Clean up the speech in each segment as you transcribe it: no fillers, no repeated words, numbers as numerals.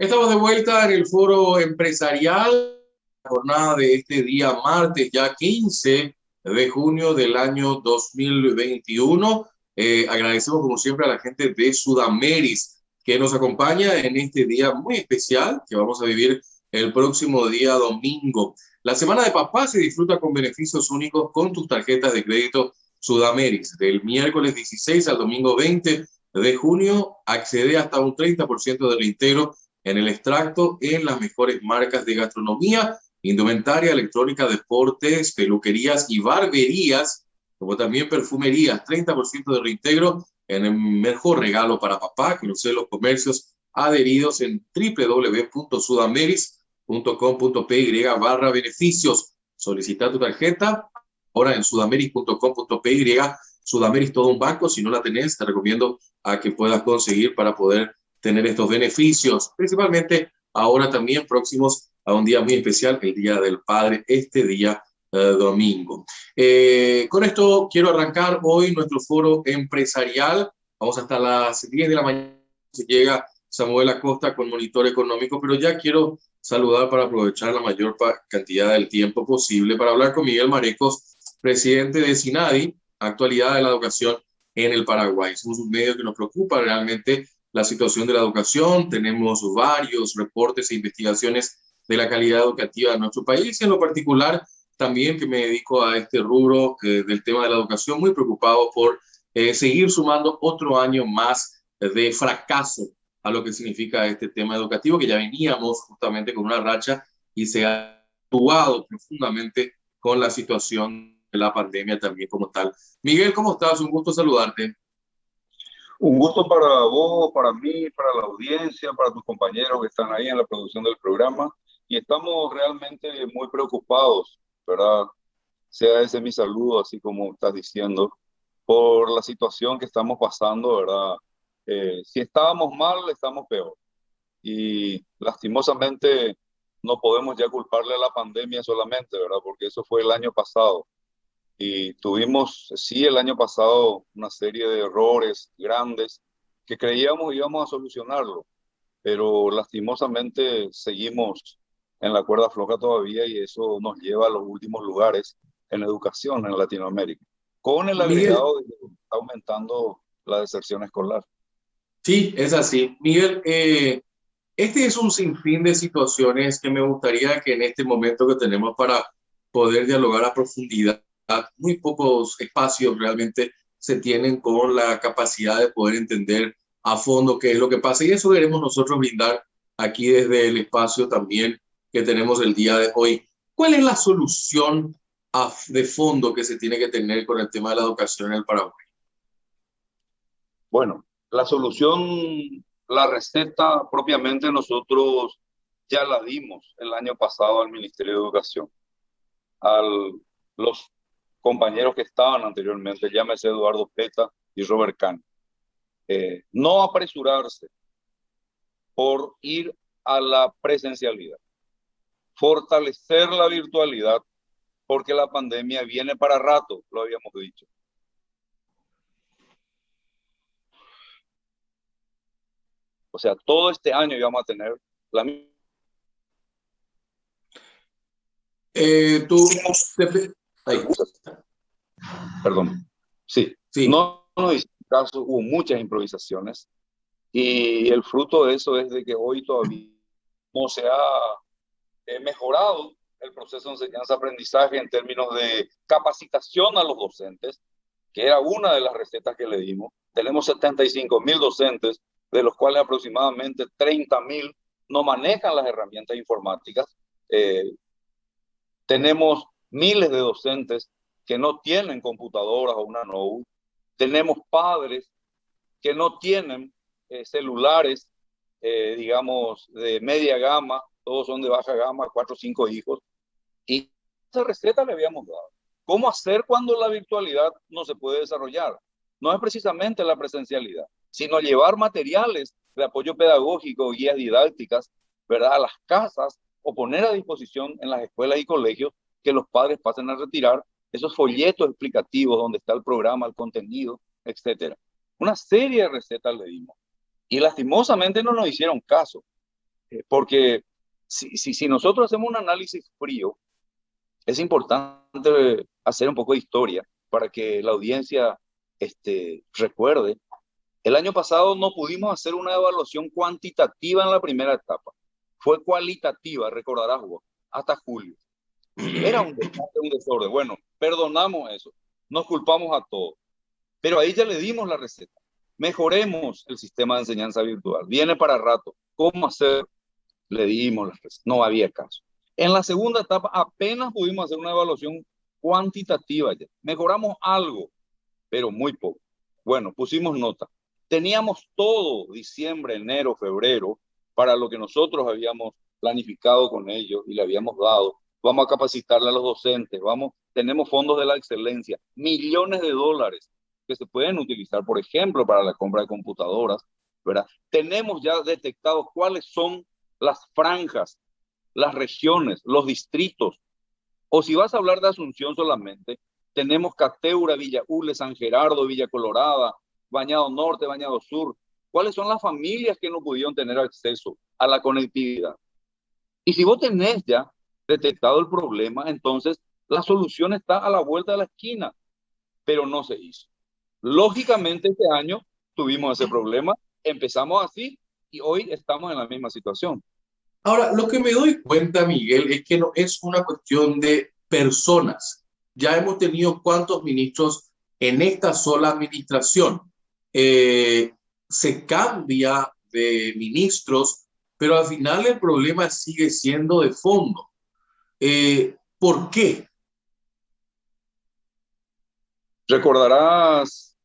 Estamos de vuelta en el foro empresarial, la jornada de este día martes, ya 15 de junio del año 2021. Agradecemos como siempre a la gente de Sudameris que nos acompaña en este día muy especial que vamos a vivir el próximo día domingo. La Semana de Papá se disfruta con beneficios únicos con tus tarjetas de crédito Sudameris. Del miércoles 16 al domingo 20 de junio, accede hasta un 30% de reintegro en el extracto en las mejores marcas de gastronomía, indumentaria, electrónica, deportes, peluquerías y barberías, como también perfumerías. 30% de reintegro en el mejor regalo para papá. Conocer los comercios adheridos en www.sudameris.com.py/beneficios. Solicita tu tarjeta ahora en sudameris.com.py. Sudameris, todo un banco. Si no la tenés, te recomiendo a que puedas conseguir para poder tener estos beneficios, principalmente ahora también próximos a un día muy especial, el Día del Padre, este día domingo. Con esto quiero arrancar hoy nuestro foro empresarial. Vamos hasta las 10 de la mañana, se llega Samuel Acosta con Monitor Económico, pero ya quiero saludar para aprovechar la mayor cantidad del tiempo posible para hablar con Miguel Marecos, presidente de SINADI, actualidad de la educación en el Paraguay. Somos un medio que nos preocupa realmente la situación de la educación. Tenemos varios reportes e investigaciones de la calidad educativa de nuestro país y en lo particular también que me dedico a este rubro del tema de la educación, muy preocupado por seguir sumando otro año más de fracaso a lo que significa este tema educativo, que ya veníamos justamente con una racha y se ha actuado profundamente con la situación de la pandemia también como tal. Miguel, ¿cómo estás? Un gusto saludarte. Un gusto para vos, para mí, para la audiencia, para tus compañeros que están ahí en la producción del programa. Y estamos realmente muy preocupados, ¿verdad? Sea ese mi saludo, así como estás diciendo, por la situación que estamos pasando, ¿verdad? Si estábamos mal, estamos peor. Y lastimosamente no podemos ya culparle a la pandemia solamente, ¿verdad? Porque eso fue el año pasado. Y tuvimos, sí, el año pasado una serie de errores grandes que creíamos íbamos a solucionarlo, pero lastimosamente seguimos en la cuerda floja todavía y eso nos lleva a los últimos lugares en educación en Latinoamérica, con el Miguel, agregado de que está aumentando la deserción escolar. sí, es así. Miguel, este es un sinfín de situaciones que me gustaría que en este momento que tenemos para poder dialogar a profundidad, muy pocos espacios realmente se tienen con la capacidad de poder entender a fondo qué es lo que pasa y eso queremos nosotros brindar aquí desde el espacio también que tenemos el día de hoy. ¿Cuál es la solución de fondo que se tiene que tener con el tema de la educación en el Paraguay? Bueno, la solución, la receta propiamente nosotros ya la dimos el año pasado al Ministerio de Educación, a los compañeros que estaban anteriormente, llámese Eduardo Peta y Robert Kahn. No apresurarse por ir a la presencialidad, fortalecer la virtualidad, porque la pandemia viene para rato, lo habíamos dicho. O sea, todo este año íbamos a tener la misma. Tú, te, ahí, Perdón. Sí, sí. no nos hicimos caso, hubo muchas improvisaciones y el fruto de eso es de que hoy todavía no se ha mejorado el proceso de enseñanza-aprendizaje en términos de capacitación a los docentes, que era una de las recetas que le dimos. Tenemos 75.000 docentes, de los cuales aproximadamente 30.000 no manejan las herramientas informáticas. Tenemos miles de docentes que no tienen computadoras o una notebook. Tenemos padres que no tienen celulares, digamos, de media gama, todos son de baja gama, 4 o 5 hijos. Y esa receta le habíamos dado. ¿Cómo hacer cuando la virtualidad no se puede desarrollar? No es precisamente la presencialidad, sino llevar materiales de apoyo pedagógico, guías didácticas, ¿verdad?, a las casas o poner a disposición en las escuelas y colegios que los padres pasen a retirar esos folletos explicativos donde está el programa, el contenido, etcétera. Una serie de recetas le dimos y lastimosamente no nos hicieron caso. Porque si nosotros hacemos un análisis frío, es importante hacer un poco de historia para que la audiencia recuerde. El año pasado no pudimos hacer una evaluación cuantitativa en la primera etapa. Fue cualitativa, recordarás vos, hasta julio. Era un desorden. Bueno, perdonamos eso. Nos culpamos a todos. Pero ahí ya le dimos la receta. Mejoremos el sistema de enseñanza virtual. Viene para rato. ¿Cómo hacer? Le dimos la receta. No había caso. En la segunda etapa apenas pudimos hacer una evaluación cuantitativa ya. Mejoramos algo, pero muy poco. Bueno, pusimos nota. Teníamos todo diciembre, enero, febrero para lo que nosotros habíamos planificado con ellos y le habíamos dado. Vamos a capacitarle a los docentes, tenemos fondos de la excelencia, millones de dólares que se pueden utilizar, por ejemplo, para la compra de computadoras, ¿verdad? Tenemos ya detectados cuáles son las franjas, las regiones, los distritos. O si vas a hablar de Asunción solamente, tenemos Cateura, Villa Ule, San Gerardo, Villa Colorada, Bañado Norte, Bañado Sur. ¿Cuáles son las familias que no pudieron tener acceso a la conectividad? Y si vos tenés ya detectado el problema, entonces la solución está a la vuelta de la esquina, pero no se hizo. Lógicamente este año tuvimos ese problema, empezamos así y hoy estamos en la misma situación. Ahora, lo que me doy cuenta, Miguel, es que no es una cuestión de personas. Ya hemos tenido cuántos ministros en esta sola administración. Eh, Se cambia de ministros, pero al final el problema sigue siendo de fondo. ¿Por qué? Recordarás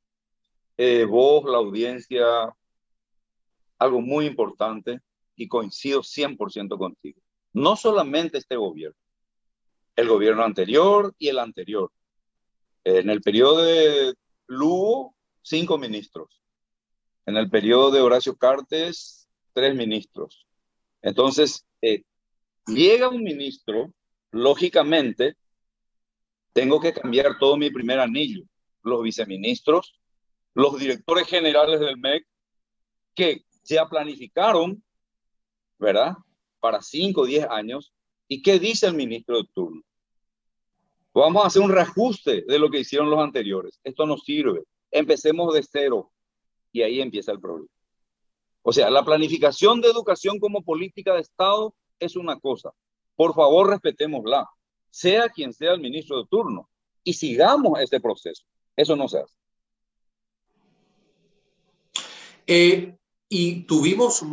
vos, la audiencia, algo muy importante y coincido 100% contigo. No solamente este gobierno, el gobierno anterior y el anterior. En el periodo de Lugo, 5 ministros. En el periodo de Horacio Cartes, 3 ministros. Entonces, llega un ministro, lógicamente, tengo que cambiar todo mi primer anillo. Los viceministros, los directores generales del MEC, que ya planificaron, ¿verdad? Para 5 o 10 años. ¿Y qué dice el ministro de turno? Vamos a hacer un reajuste de lo que hicieron los anteriores. Esto no sirve. Empecemos de cero. Y ahí empieza el problema. O sea, la planificación de educación como política de Estado es una cosa. Por favor, respetémosla, sea quien sea el ministro de turno, y sigamos este proceso. Eso no se hace. Y tuvimos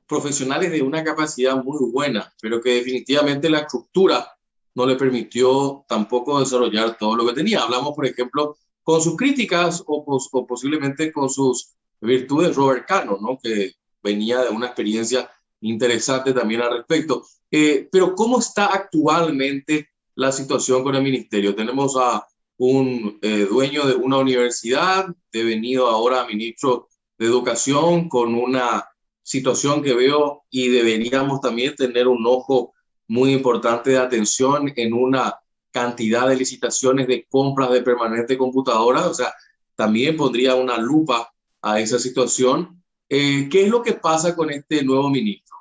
profesionales de una capacidad muy buena, pero que definitivamente la estructura no le permitió tampoco desarrollar todo lo que tenía. Hablamos, por ejemplo, con sus críticas o posiblemente con sus virtudes, Robert Cano, ¿no? Que venía de una experiencia interesante también al respecto. Pero ¿cómo está actualmente la situación con el ministerio? Tenemos a un dueño de una universidad, devenido ahora ministro de Educación, con una situación que veo y deberíamos también tener un ojo muy importante de atención en una cantidad de licitaciones de compras de permanente computadoras. O sea, también pondría una lupa a esa situación. ¿Qué es lo que pasa con este nuevo ministro?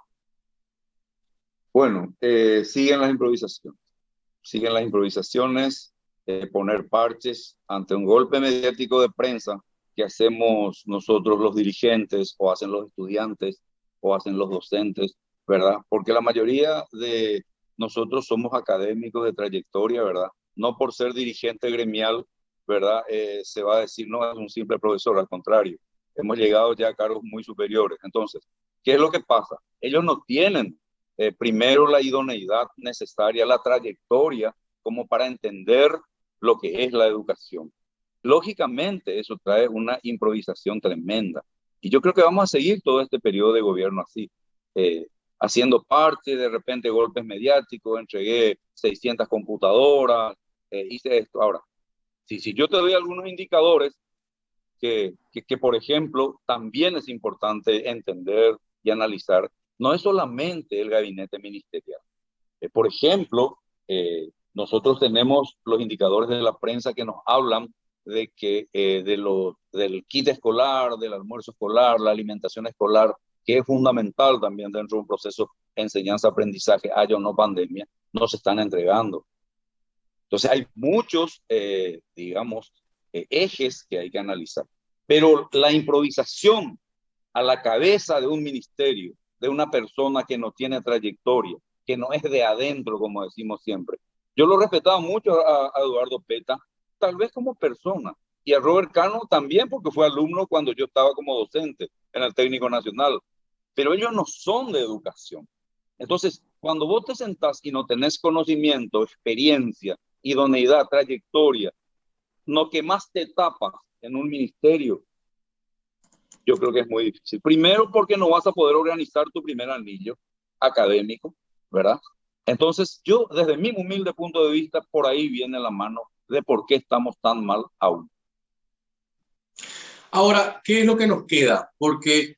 Bueno, siguen las improvisaciones. Siguen las improvisaciones, poner parches ante un golpe mediático de prensa que hacemos nosotros los dirigentes o hacen los estudiantes o hacen los docentes, ¿verdad? Porque la mayoría de nosotros somos académicos de trayectoria, ¿verdad? No por ser dirigente gremial, ¿verdad? Se va a decir, no, es un simple profesor, al contrario, hemos llegado ya a cargos muy superiores. Entonces, ¿qué es lo que pasa? Ellos no tienen primero la idoneidad necesaria, la trayectoria, como para entender lo que es la educación. Lógicamente, eso trae una improvisación tremenda. Y yo creo que vamos a seguir todo este periodo de gobierno así, haciendo parte, de repente golpes mediáticos, entregué 600 computadoras, hice esto. Ahora, si yo te doy algunos indicadores que, por ejemplo, también es importante entender y analizar, no es solamente el gabinete ministerial. Por ejemplo, nosotros tenemos los indicadores de la prensa que nos hablan de que del kit escolar, del almuerzo escolar, la alimentación escolar, que es fundamental también dentro de un proceso de enseñanza-aprendizaje, haya o no pandemia, no se están entregando. Entonces hay muchos, digamos, ejes que hay que analizar. Pero la improvisación a la cabeza de un ministerio, de una persona que no tiene trayectoria, que no es de adentro, como decimos siempre. Yo lo respetaba mucho a Eduardo Peta, tal vez como persona, y a Robert Cano también, porque fue alumno cuando yo estaba como docente en el Técnico Nacional, pero ellos no son de educación. Entonces, cuando vos te sentás y no tenés conocimiento, experiencia, idoneidad, trayectoria, no quemaste etapas en un ministerio, yo creo que es muy difícil. Primero, porque no vas a poder organizar tu primer anillo académico, ¿verdad? Entonces, yo, desde mi humilde punto de vista, por ahí viene la mano de por qué estamos tan mal aún. Ahora, ¿qué es lo que nos queda? Porque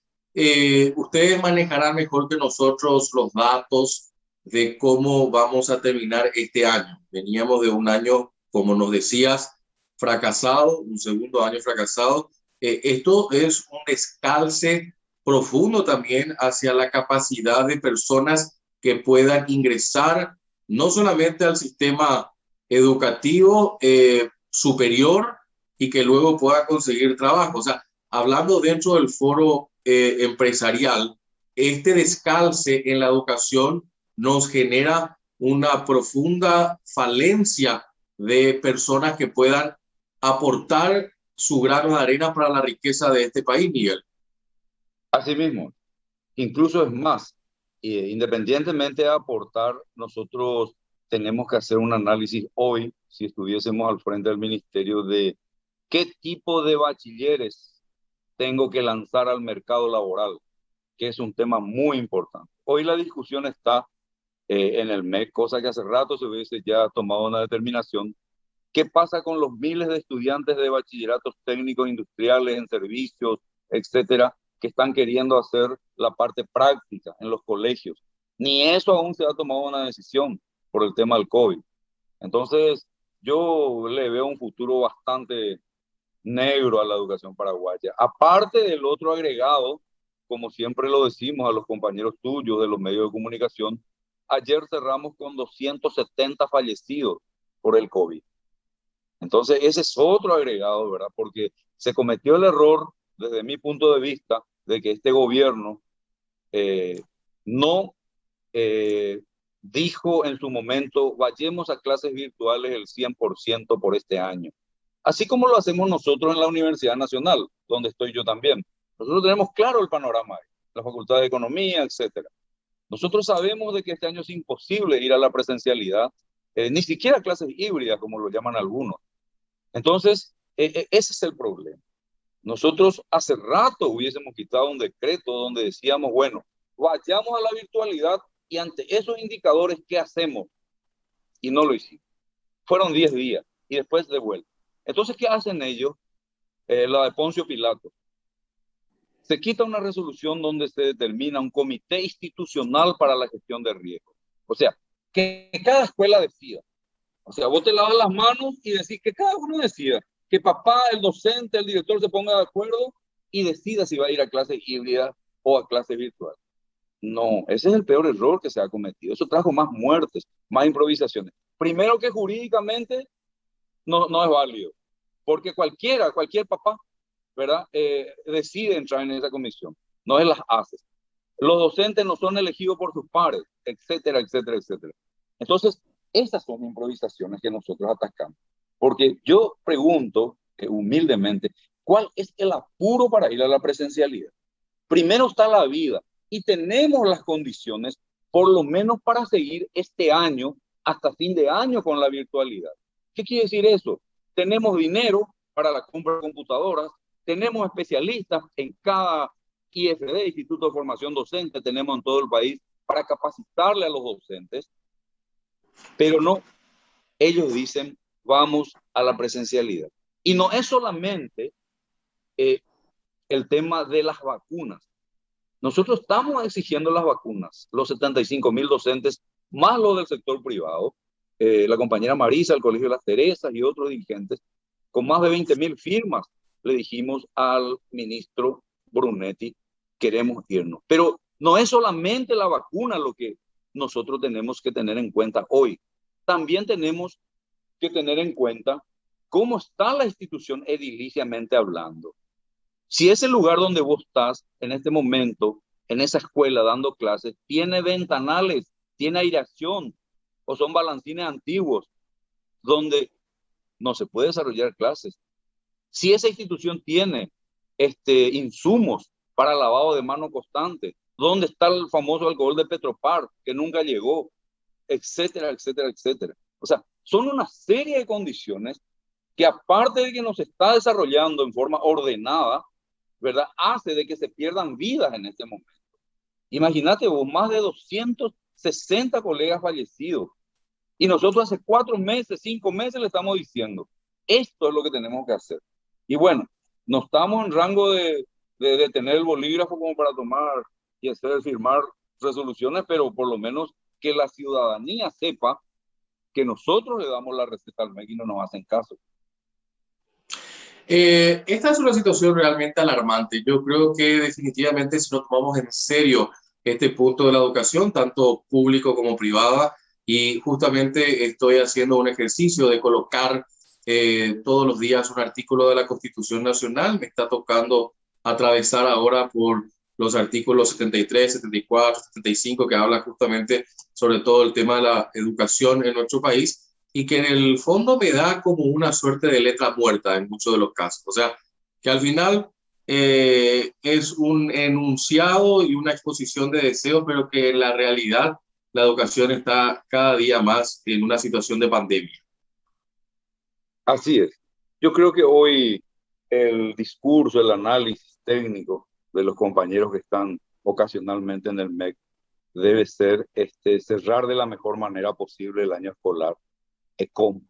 ustedes manejarán mejor que nosotros los datos de cómo vamos a terminar este año. Veníamos de un año, como nos decías, fracasado, un segundo año fracasado. Esto es un descalce profundo también hacia la capacidad de personas que puedan ingresar no solamente al sistema educativo superior, y que luego pueda conseguir trabajo. O sea, hablando dentro del foro empresarial, este descalce en la educación nos genera una profunda falencia de personas que puedan aportar su grano de arena para la riqueza de este país, Miguel. Asimismo, incluso es más, independientemente de aportar, nosotros tenemos que hacer un análisis hoy, si estuviésemos al frente del ministerio, de qué tipo de bachilleres tengo que lanzar al mercado laboral, que es un tema muy importante. Hoy la discusión está en el MEC, cosa que hace rato se hubiese ya tomado una determinación. ¿Qué pasa con los miles de estudiantes de bachilleratos técnicos industriales en servicios, etcétera, que están queriendo hacer la parte práctica en los colegios? Ni eso aún se ha tomado una decisión por el tema del COVID. Entonces, yo le veo un futuro bastante negro a la educación paraguaya. Aparte del otro agregado, como siempre lo decimos a los compañeros tuyos de los medios de comunicación, ayer cerramos con 270 fallecidos por el COVID. Entonces, ese es otro agregado, ¿verdad? Porque se cometió el error, desde mi punto de vista, de que este gobierno no dijo en su momento, vayamos a clases virtuales el 100% por este año. Así como lo hacemos nosotros en la Universidad Nacional, donde estoy yo también. Nosotros tenemos claro el panorama, la Facultad de Economía, etcétera. Nosotros sabemos de que este año es imposible ir a la presencialidad, ni siquiera clases híbridas, como lo llaman algunos. Entonces, ese es el problema. Nosotros hace rato hubiésemos quitado un decreto donde decíamos, bueno, vayamos a la virtualidad y ante esos indicadores, ¿qué hacemos? Y no lo hicimos. Fueron 10 días y después de vuelta. Entonces, ¿qué hacen ellos? La de Poncio Pilato. Se quita una resolución donde se determina un comité institucional para la gestión de riesgo. O sea, que cada escuela decida. O sea, vos te lavas las manos y decís que cada uno decida. Que papá, el docente, el director se ponga de acuerdo y decida si va a ir a clase híbrida o a clase virtual. No, ese es el peor error que se ha cometido. Eso trajo más muertes, más improvisaciones. Primero que jurídicamente no es válido, porque cualquier papá, ¿verdad? Decide entrar en esa comisión, no es las hace. Los docentes no son elegidos por sus pares, etcétera, etcétera, etcétera. Entonces, esas son improvisaciones que nosotros atacamos. Porque yo pregunto, humildemente, ¿cuál es el apuro para ir a la presencialidad? Primero está la vida y tenemos las condiciones, por lo menos para seguir este año hasta fin de año con la virtualidad. ¿Qué quiere decir eso? Tenemos dinero para la compra de computadoras, tenemos especialistas en cada IFD, Instituto de Formación Docente, tenemos en todo el país para capacitarle a los docentes, pero no, ellos dicen, vamos a la presencialidad. Y no es solamente el tema de las vacunas. Nosotros estamos exigiendo las vacunas, los 75,000 docentes, más los del sector privado, la compañera Marisa, el Colegio de las Teresas y otros dirigentes, con más de 20,000 firmas, le dijimos al ministro Brunetti queremos irnos. Pero no es solamente la vacuna lo que nosotros tenemos que tener en cuenta hoy. También tenemos que tener en cuenta cómo está la institución ediliciamente hablando. Si ese lugar donde vos estás en este momento, en esa escuela dando clases, tiene ventanales, tiene aireación, o son balancines antiguos, donde no se puede desarrollar clases. Si esa institución tiene insumos para lavado de mano constante, ¿dónde está el famoso alcohol de Petropar, que nunca llegó? Etcétera, etcétera, etcétera. O sea, son una serie de condiciones que, aparte de que nos está desarrollando en forma ordenada, ¿verdad?, hace de que se pierdan vidas en este momento. Imagínate vos, más de 260 colegas fallecidos. Y nosotros hace 4 meses, 5 meses le estamos diciendo, esto es lo que tenemos que hacer. Y bueno, no estamos en rango de tener el bolígrafo como para tomar y hacer firmar resoluciones, pero por lo menos que la ciudadanía sepa que nosotros le damos la receta al MEC y no nos hacen caso. Esta es una situación realmente alarmante. Yo creo que definitivamente si no tomamos en serio este punto de la educación, tanto público como privada, y justamente estoy haciendo un ejercicio de colocar todos los días un artículo de la Constitución Nacional. Me está tocando atravesar ahora por los artículos 73, 74, 75, que hablan justamente sobre todo el tema de la educación en nuestro país, y que en el fondo me da como una suerte de letra muerta en muchos de los casos. O sea, que al final es un enunciado y una exposición de deseos, pero que en la realidad la educación está cada día más en una situación de pandemia. Así es. Yo creo que hoy el discurso, el análisis técnico de los compañeros que están ocasionalmente en el MEC debe ser cerrar de la mejor manera posible el año escolar. ¿Cómo?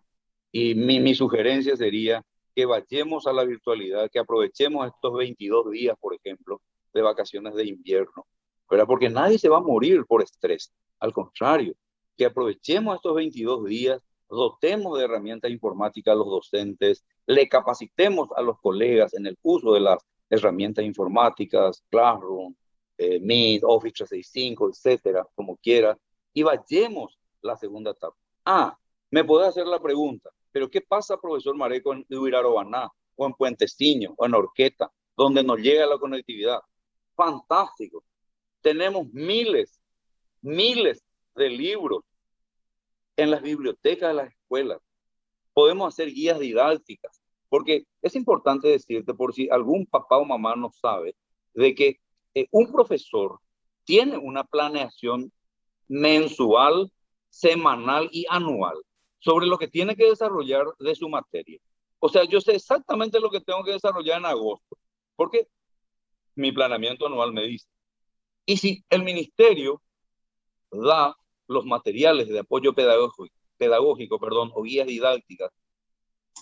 Y mi sugerencia sería que vayamos a la virtualidad, que aprovechemos estos 22 días, por ejemplo, de vacaciones de invierno, ¿verdad? Porque nadie se va a morir por estrés. Al contrario, que aprovechemos estos 22 días, dotemos de herramientas informáticas a los docentes, le capacitemos a los colegas en el uso de las herramientas informáticas, Classroom, Meet, Office 365, etcétera, como quiera, y vayamos la segunda etapa. Me podés hacer la pregunta, ¿pero qué pasa, profesor Mareco, en Huirarobaná, o en Puenteciño, o en Orqueta, donde nos llega la conectividad? Fantástico. Tenemos miles de libros en las bibliotecas de las escuelas. Podemos hacer guías didácticas, porque es importante decirte, por si algún papá o mamá no sabe, de que un profesor tiene una planeación mensual, semanal y anual sobre lo que tiene que desarrollar de su materia. O sea, yo sé exactamente lo que tengo que desarrollar en agosto, porque mi planeamiento anual me dice. Y si el ministerio da los materiales de apoyo pedagógico, o guías didácticas,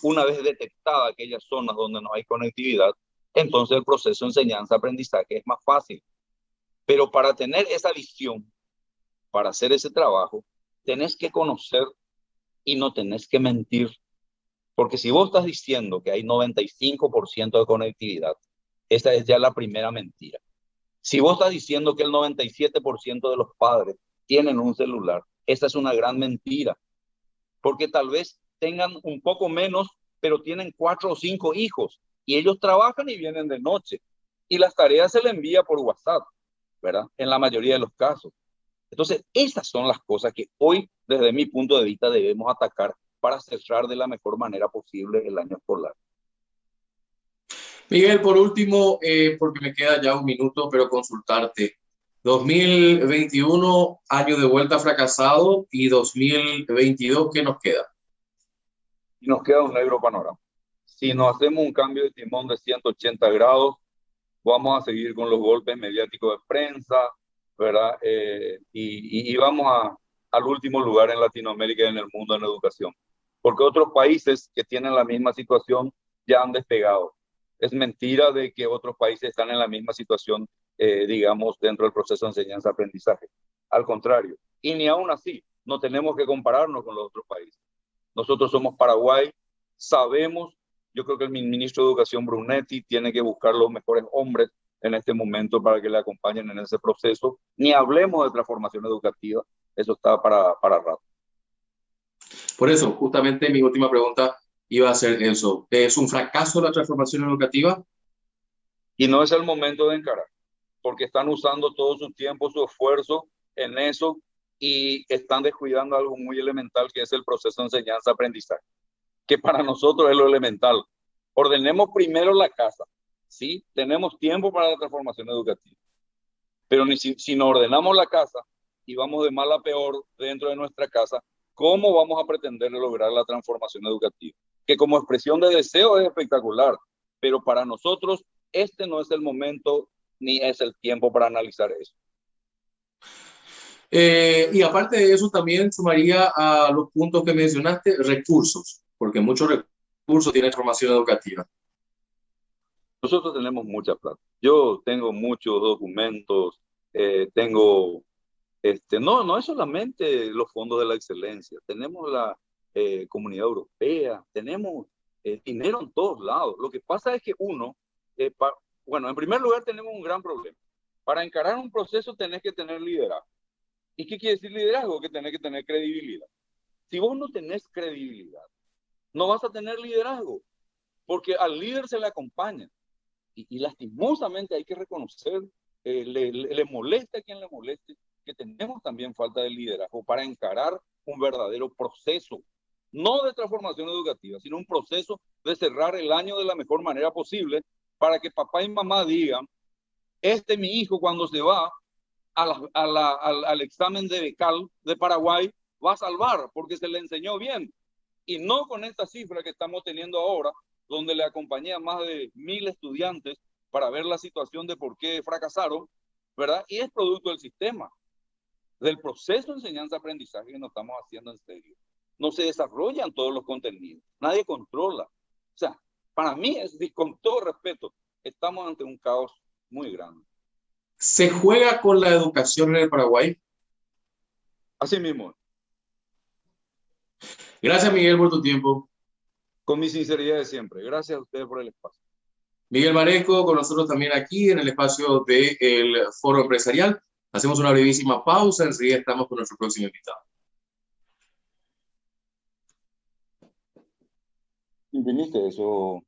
una vez detectada aquellas zonas donde no hay conectividad, entonces el proceso de enseñanza-aprendizaje es más fácil. Pero para tener esa visión, para hacer ese trabajo, tenés que conocer y no tenés que mentir. Porque si vos estás diciendo que hay 95% de conectividad, esa es ya la primera mentira. Si vos estás diciendo que el 97% de los padres tienen un celular, esa es una gran mentira. Porque tal vez tengan un poco menos, pero tienen 4 o 5 hijos y ellos trabajan y vienen de noche. Y las tareas se le envía por WhatsApp, ¿verdad? En la mayoría de los casos. Entonces, esas son las cosas que hoy, desde mi punto de vista, debemos atacar para cerrar de la mejor manera posible el año escolar. Miguel, por último, porque me queda ya un minuto, pero consultarte. 2021, año de vuelta fracasado, y 2022, ¿qué nos queda? Y nos queda un negro panorama. Si no hacemos un cambio de timón de 180 grados, vamos a seguir con los golpes mediáticos de prensa, ¿verdad? Y vamos al último lugar en Latinoamérica y en el mundo en educación. Porque otros países que tienen la misma situación ya han despegado. Es mentira de que otros países están en la misma situación, digamos, dentro del proceso de enseñanza-aprendizaje. Al contrario. Y ni aún así, no tenemos que compararnos con los otros países. Nosotros somos Paraguay, sabemos, yo creo que el ministro de Educación Brunetti tiene que buscar los mejores hombres en este momento para que le acompañen en ese proceso. Ni hablemos de transformación educativa, eso está para rato. Por eso, justamente mi última pregunta iba a ser eso. ¿Es un fracaso la transformación educativa? Y no es el momento de encarar, porque están usando todo su tiempo, su esfuerzo en eso y están descuidando algo muy elemental que es el proceso de enseñanza-aprendizaje, que para nosotros es lo elemental. Ordenemos primero la casa, ¿sí? Tenemos tiempo para la transformación educativa, pero si no ordenamos la casa y vamos de mal a peor dentro de nuestra casa, ¿cómo vamos a pretender lograr la transformación educativa? Que como expresión de deseo es espectacular, pero para nosotros este no es el momento ni es el tiempo para analizar eso. Y aparte de eso, también sumaría a los puntos que mencionaste, recursos, porque muchos recursos tienen formación educativa. Nosotros tenemos mucha plata. Yo tengo muchos documentos, tengo, no es solamente los fondos de la excelencia, tenemos la Comunidad Europea, tenemos dinero en todos lados. Lo que pasa es que uno, bueno, en primer lugar tenemos un gran problema. Para encarar un proceso tenés que tener liderazgo. ¿Y qué quiere decir liderazgo? Que tenés que tener credibilidad. Si vos no tenés credibilidad, no vas a tener liderazgo, porque al líder se le acompaña. Y lastimosamente hay que reconocer, le moleste a quien le moleste, que tenemos también falta de liderazgo para encarar un verdadero proceso, no de transformación educativa, sino un proceso de cerrar el año de la mejor manera posible para que papá y mamá digan, mi hijo cuando se va al examen de Becal de Paraguay va a salvar porque se le enseñó bien. Y no con esta cifra que estamos teniendo ahora, donde le acompañé a más de 1000 estudiantes para ver la situación de por qué fracasaron, ¿verdad? Y es producto del sistema, del proceso de enseñanza-aprendizaje que nos estamos haciendo en serio. No se desarrollan todos los contenidos, nadie controla. O sea, para mí, con todo respeto, estamos ante un caos muy grande. ¿Se juega con la educación en el Paraguay? Así mismo. Gracias, Miguel, por tu tiempo. Con mi sinceridad de siempre. Gracias a ustedes por el espacio. Miguel Maresco, con nosotros también aquí en el espacio del Foro Empresarial. Hacemos una brevísima pausa, enseguida estamos con nuestro próximo invitado. ¿Entendiste eso?